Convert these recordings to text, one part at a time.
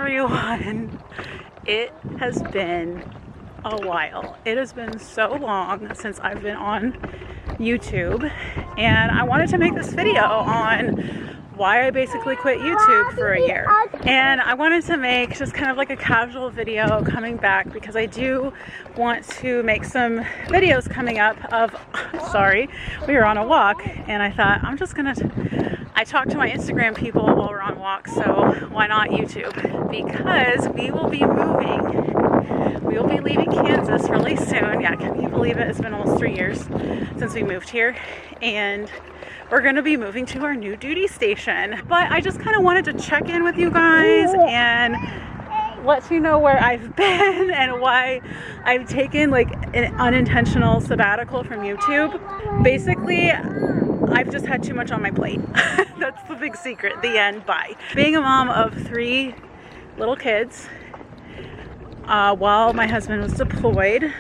everyone. It has been a while. It has been so long since I've been on YouTube, and I wanted to make this video on why I basically quit YouTube for a year. And I wanted to make just kind of like a casual video coming back because I do want to make some videos coming up of, sorry, we were on a walk and I thought I talk to my Instagram people while we're on walks, so why not YouTube? Because we will be moving. We will be leaving Kansas really soon. Yeah, can you believe it? It's been almost 3 years since we moved here. And we're going to be moving to our new duty station. But I just kind of wanted to check in with you guys and let you know where I've been and why I've taken like an unintentional sabbatical from YouTube. Basically, I've just had too much on my plate. That's the big secret. The end. Bye. Being a mom of 3 little kids while my husband was deployed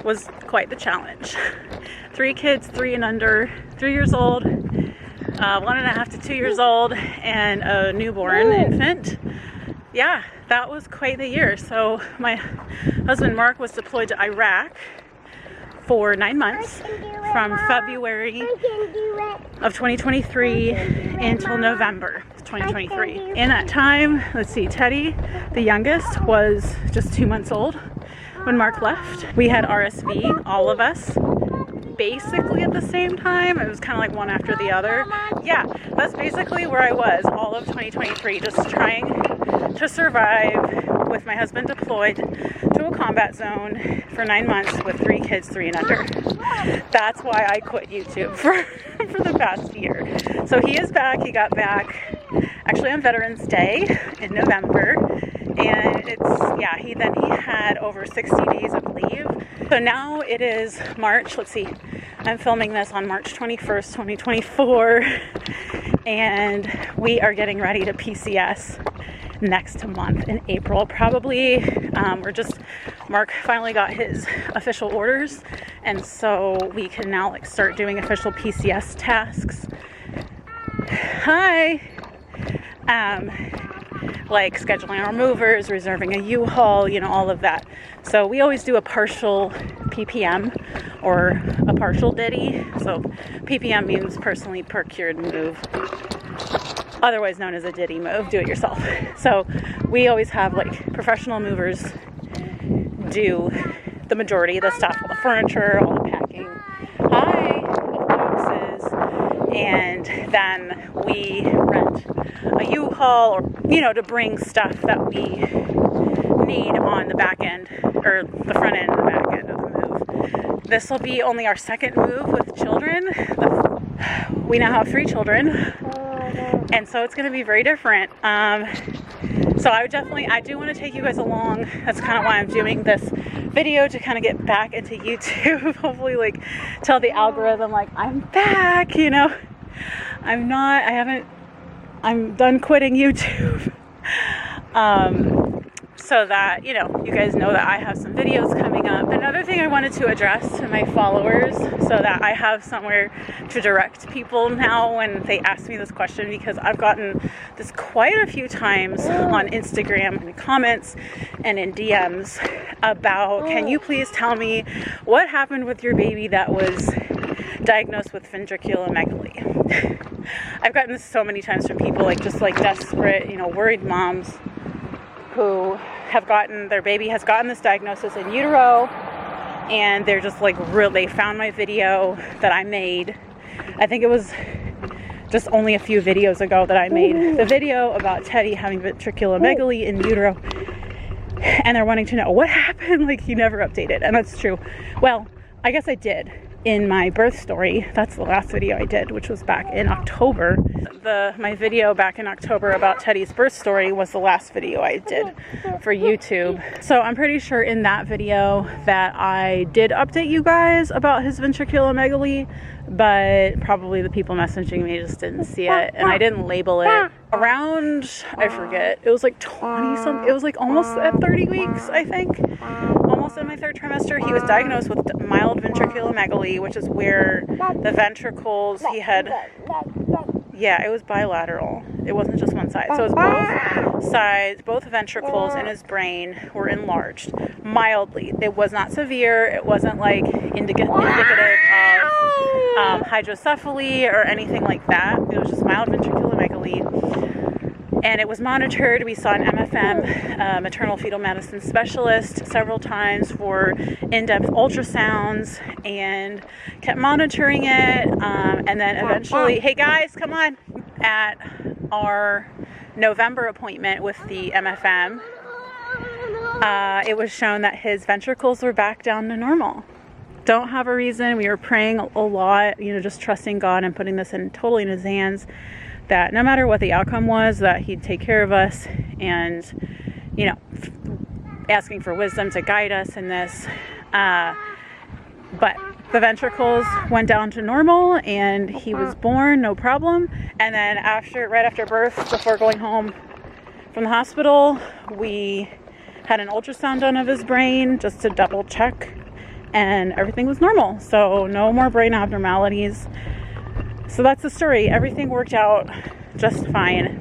was quite the challenge. 3 kids, 3 and under, 3 years old, 1.5 to 2 years old, and a newborn infant. Yeah, that was quite the year. So my husband Mark was deployed to Iraq for 9 months from February of 2023 until November 2023. In that time, let's see, Teddy, the youngest, was just 2 months old when Mark left. We had RSV, all of us, basically at the same time. It was kind of like one after the other. Yeah, that's basically where I was all of 2023, just trying to survive with my husband deployed to a combat zone for 9 months with 3 kids, 3 and under. That's why I quit YouTube for the past year. So he is back. He got back actually on Veterans Day in November. And he had over 60 days of leave. So now it is March. Let's see. I'm filming this on March 21st, 2024. And we are getting ready to PCS next month in April. Probably, Mark finally got his official orders. And so we can now start doing official PCS tasks. Hi. Like scheduling our movers, reserving a U-Haul, all of that. So we always do a partial PPM or a partial DITY. So PPM means personally procured move, otherwise known as a DITY move, do it yourself. So we always have like professional movers do the majority of the stuff, all the furniture, all the packing, all the boxes, and then we rent a U-Haul or to bring stuff that we need on the back end or the front end and the back end of the move. This will be only our second move with children. We now have 3 children, and so it's going to be very different. So I do want to take you guys along. That's kind of why I'm doing this video, to kind of get back into YouTube. Hopefully tell the algorithm I'm back, I'm done quitting YouTube. So that, you guys know that I have some videos coming up. Another thing I wanted to address to my followers, so that I have somewhere to direct people now when they ask me this question, because I've gotten this quite a few times on Instagram in the comments and in DMs about, can you please tell me what happened with your baby that was diagnosed with ventriculomegaly? I've gotten this so many times from people desperate, worried moms who have their baby has gotten this diagnosis in utero, and they're just they found my video that I made. I think it was just only a few videos ago that I made the video about Teddy having ventriculomegaly in utero, and they're wanting to know what happened. He never updated, and that's true. Well, I guess I did in my birth story. That's the last video I did, which was back in October. My video back in October about Teddy's birth story was the last video I did for YouTube. So I'm pretty sure in that video that I did update you guys about his ventriculomegaly, but probably the people messaging me just didn't see it, and I didn't label it. Around, I forget, it was 20 something, it was almost at 30 weeks, I think. Almost in my 3rd trimester, he was diagnosed with mild ventriculomegaly, which is where the ventricles, he had Yeah, it was bilateral. It wasn't just one side. So it was both sides, both ventricles in his brain were enlarged mildly. It was not severe. It wasn't like indicative of hydrocephaly or anything like that. It was just mild ventriculomegaly. And it was monitored. We saw an MFM, maternal fetal medicine specialist, several times for in-depth ultrasounds, and kept monitoring it. And then eventually, hey guys, come on. At our November appointment with the MFM, it was shown that his ventricles were back down to normal. Don't have a reason. We were praying a lot, just trusting God and putting this totally in his hands, that no matter what the outcome was, that he'd take care of us, and asking for wisdom to guide us in this. But the ventricles went down to normal, and he was born, no problem. And then right after birth, before going home from the hospital, we had an ultrasound done of his brain just to double check, and everything was normal. So no more brain abnormalities. So that's the story. Everything worked out just fine.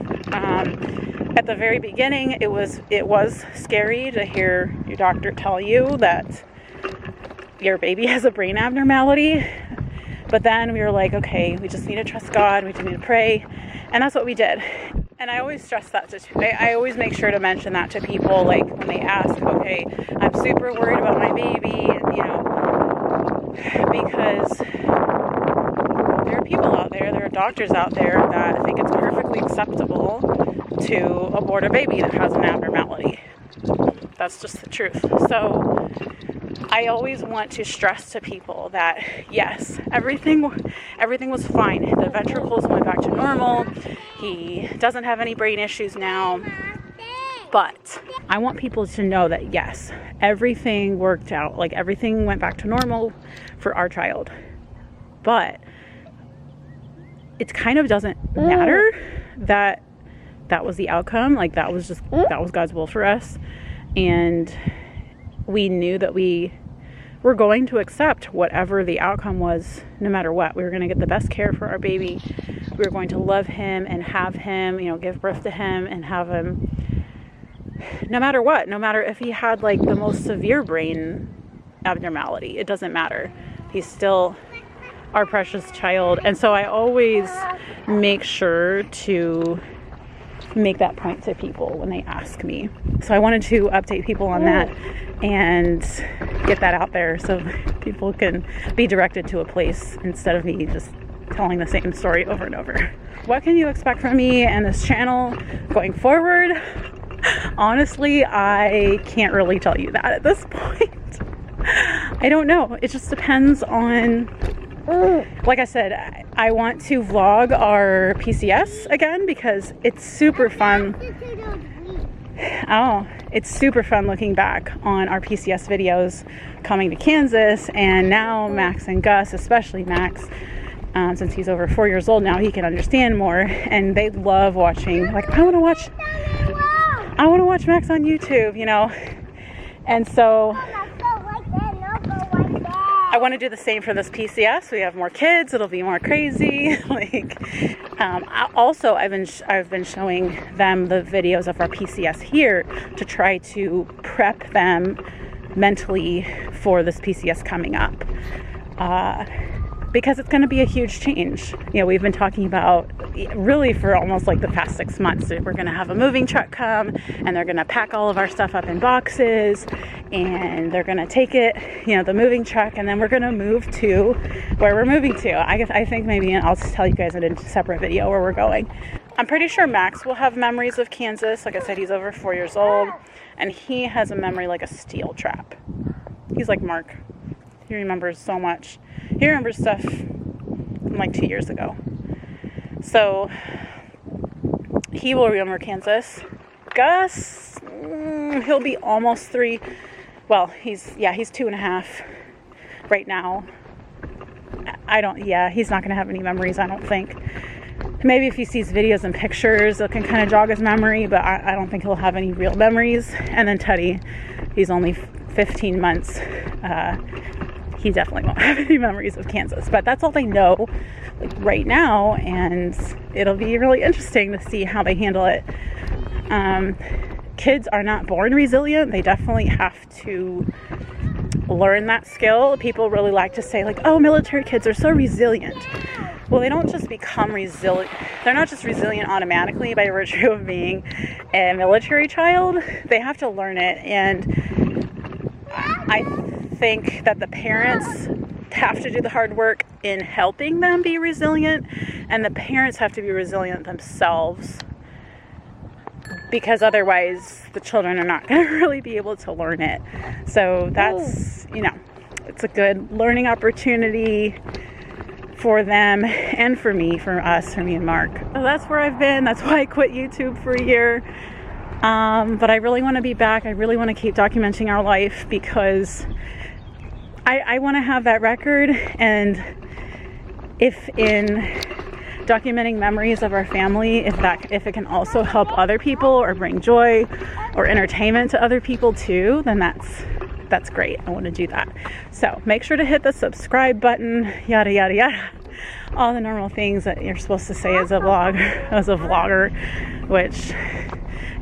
At the very beginning, it was scary to hear your doctor tell you that your baby has a brain abnormality. But then we were like, okay, we just need to trust God. We just need to pray. And that's what we did. And I always stress that I always make sure to mention that to people, like when they ask, okay, I'm super worried about my baby, because there are people out there, there are doctors out there that think it's perfectly acceptable to abort a baby that has an abnormality. That's just the truth. So I always want to stress to people that yes, everything was fine. The ventricles went back to normal. He doesn't have any brain issues now. But I want people to know that yes, everything worked out. Like everything went back to normal for our child. But it kind of doesn't matter that was the outcome. Like that was God's will for us. And we knew that we were going to accept whatever the outcome was, no matter what. We were going to get the best care for our baby. We were going to love him and have him, give birth to him and have him no matter what. No matter if he had like the most severe brain abnormality, it doesn't matter. He's still our precious child. And so I always make sure to make that point to people when they ask me. So I wanted to update people on that and get that out there so people can be directed to a place instead of me just telling the same story over and over. What can you expect from me and this channel going forward? Honestly, I can't really tell you that at this point. I don't know. It just depends on, like I said, I want to vlog our PCS again because it's super fun. Oh, it's super fun looking back on our PCS videos coming to Kansas, and now Max and Gus, especially Max, since he's over 4 years old now, he can understand more, and they love watching. Like, I want to watch Max on YouTube, and so I want to do the same for this PCS. We have more kids. It'll be more crazy. Also, I've been showing them the videos of our PCS here to try to prep them mentally for this PCS coming up. Because it's going to be a huge change. We've been talking about really for almost like the past 6 months. We're going to have a moving truck come, and they're going to pack all of our stuff up in boxes, and they're going to take it, the moving truck, and then we're going to move to where we're moving to. I think maybe I'll tell you guys in a separate video where we're going. I'm pretty sure Max will have memories of Kansas. Like I said, he's over 4 years old, and he has a memory like a steel trap. He's like Mark. He remembers so much. He remembers stuff from like 2 years ago. So he will remember Kansas. Gus, he'll be almost 3. Well, he's 2.5 right now. He's not going to have any memories, I don't think. Maybe if he sees videos and pictures, it can kind of jog his memory, but I don't think he'll have any real memories. And then Teddy, he's only 15 months. He definitely won't have any memories of Kansas, but that's all they know, like right now. And it'll be really interesting to see how they handle it. Kids are not born resilient. They definitely have to learn that skill. People really like to say like, oh, military kids are so resilient. Well, they don't just become resilient. They're not just resilient automatically by virtue of being a military child. They have to learn it. And I think that the parents have to do the hard work in helping them be resilient, and the parents have to be resilient themselves, because otherwise the children are not going to really be able to learn it. So that's, you know, it's a good learning opportunity for them and for me, for us, for me and Mark. So that's where I've been. That's why I quit YouTube for a year. But I really want to be back. I really want to keep documenting our life, because I want to have that record. And if in documenting memories of our family, if it can also help other people or bring joy or entertainment to other people too, then that's great. I want to do that. So make sure to hit the subscribe button, yada yada yada, all the normal things that you're supposed to say as a vlogger, which,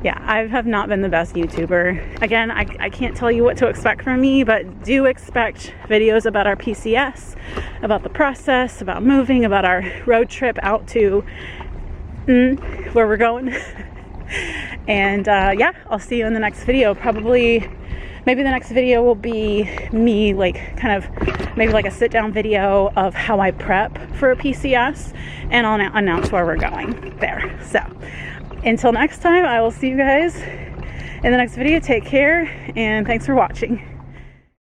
yeah, I have not been the best YouTuber. Again, I can't tell you what to expect from me, but do expect videos about our PCS, about the process, about moving, about our road trip out to where we're going. And yeah, I'll see you in the next video. Probably, maybe the next video will be me, like, kind of maybe like a sit down video of how I prep for a PCS, and I'll announce where we're going there. So until next time, I will see you guys in the next video. Take care, and thanks for watching.